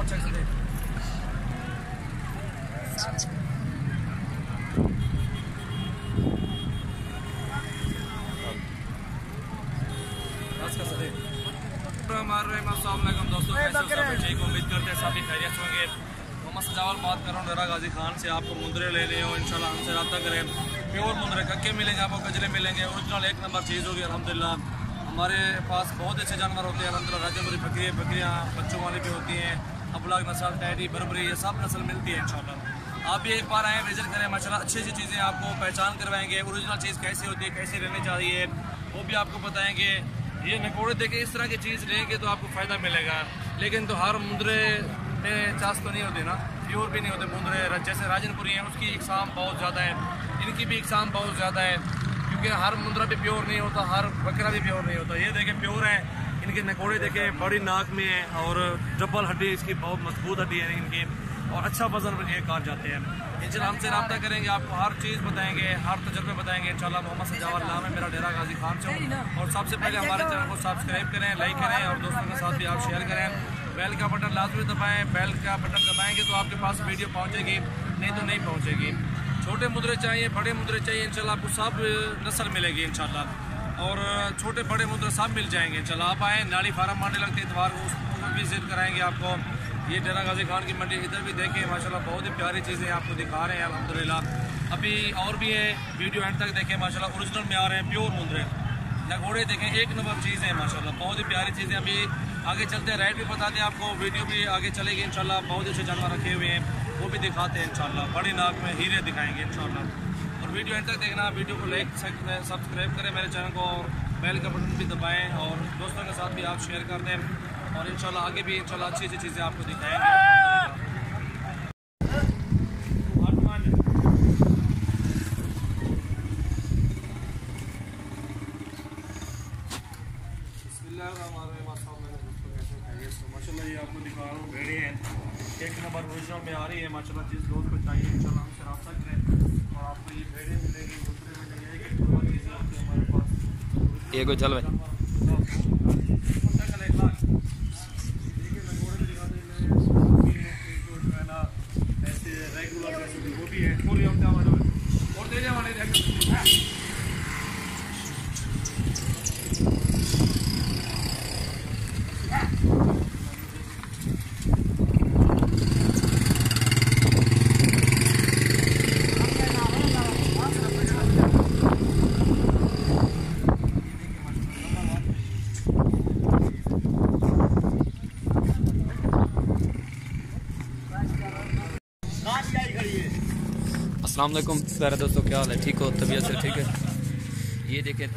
अच्छा से देख। अस्सलामुअलैकुम दोस्तों, कैसे हो सब? ठीक, उम्मीद करते हैं सभी खैरियत होंगे। मोहम्मद सजावल बात कर रहा हूँ डेरा गाजी खान से। आपको मुंदरे लेने हो इंशाल्लाह हमसे रब्ता करें। प्योर मुंदरे कक्के मिलेंगे, आपको कजरे मिलेंगे, ओरिजिनल एक नंबर चीज़ होगी अल्हम्दुलिल्लाह। हमारे पास बहुत अच्छे जानवर होते हैं अल्हम्दुलिल्लाह। राजनपुरी बकरियाँ बच्चों वाली भी होती हैं, अबलाग नस्ल, टैडी, बरबरी, ये सब नस्ल मिलती है इंशाल्लाह। आप भी एक बार आएँ, विजिट करें, माशाल्लाह अच्छी अच्छी चीज़ें आपको पहचान करवाएंगे। ओरिजिनल चीज़ कैसी होती है, कैसी रहनी चाहिए, वो भी आपको बताएंगे। ये नकोड़े देखे इस तरह की चीज़ लेंगे तो आपको फ़ायदा मिलेगा। लेकिन तो हर मुंदरे में चास तो नहीं होते ना, प्योर भी नहीं होते मुंदरे। जैसे राजनपुरी हैं उसकी इकसाम बहुत ज़्यादा है, इनकी भी इकसाम बहुत ज़्यादा है, क्योंकि हर मुंदरा भी प्योर नहीं होता, हर बकरा भी प्योर नहीं होता। ये देखें प्योर है, इनके नकोड़े देखें, बड़ी नाक में है और डबल हड्डी इसकी बहुत मजबूत हड्डी है इनकी, और अच्छा वजन ये काट जाते हैं। इंशाल्लाह हमसे रब्ता करेंगे, आपको हर चीज़ बताएंगे, हर तजुर्बे बताएंगे इंशाल्लाह। मोहम्मद सजावल नाम है मेरा, डेरा गाजी खान से हूँ। और सबसे पहले हमारे चैनल को सब्सक्राइब करें, लाइक करें और दोस्तों के साथ भी आप शेयर करें। बेल का बटन लाजमी दबाएं, बेल का बटन दबाएंगे तो आपके पास वीडियो पहुँचेगी, नहीं तो नहीं पहुँचेगी। छोटे मुद्रे चाहिए, बड़े मुद्रे चाहिए, इंशाल्लाह आपको सब नस्ल मिलेगी इंशाल्लाह। और छोटे बड़े मुद्रे सब मिल जाएंगे इंशाल्लाह। आप आएँ, नाड़ी फार्म मंडी लगती है इतवार को, उसको विजिट कराएंगे आपको। ये डेरा गाजी खान की मंडी, इधर भी देखें माशाल्लाह बहुत ही प्यारी चीज़ें आपको दिखा रहे हैं अल्हम्दुलिल्लाह। अभी और भी है, वीडियो एंड तक देखें माशाल्लाह। ओरिजिनल में आ रहे हैं प्योर मुंदरे, नगोड़े देखें, एक नंबर चीज़ है माशाल्लाह, बहुत ही प्यारी चीज़ें। अभी आगे चलते हैं, रेट भी बताते हैं आपको, वीडियो भी आगे चलेगी इंशाल्लाह। बहुत अच्छे जानवर रखे हुए हैं, वो भी दिखाते हैं इंशाल्लाह। बड़ी नाक में हीरे दिखाएंगे इंशाल्लाह। और वीडियो एंड तक देखना, वीडियो को लाइक सब्सक्राइब करें मेरे चैनल को, और बेल का बटन भी दबाएँ, और दोस्तों के साथ भी आप शेयर कर दें। और इंशाल्लाह आगे भी इंशाल्लाह अच्छी अच्छी चीज़ें आपको दिखाएंगे। माशाल्लाह ये आपको दिखा रहा हूँ, भेड़े हैं एक नंबर ओरिजिनल में आ रही है माशाल्लाह। जिस दोस्त को चाहिए इंशाल्लाह हमसे रब्ता करें, और आपको ये भेड़े मिलेगी, दूसरे मिलेंगे, एक नंबर चीज़ें होती है हमारे पास। ये कोई चल भाई अस्सलाम वालेकुम प्यारे दोस्तों, क्या हाल है? ठीक हो? तबीयत से ठीक है? ये देखें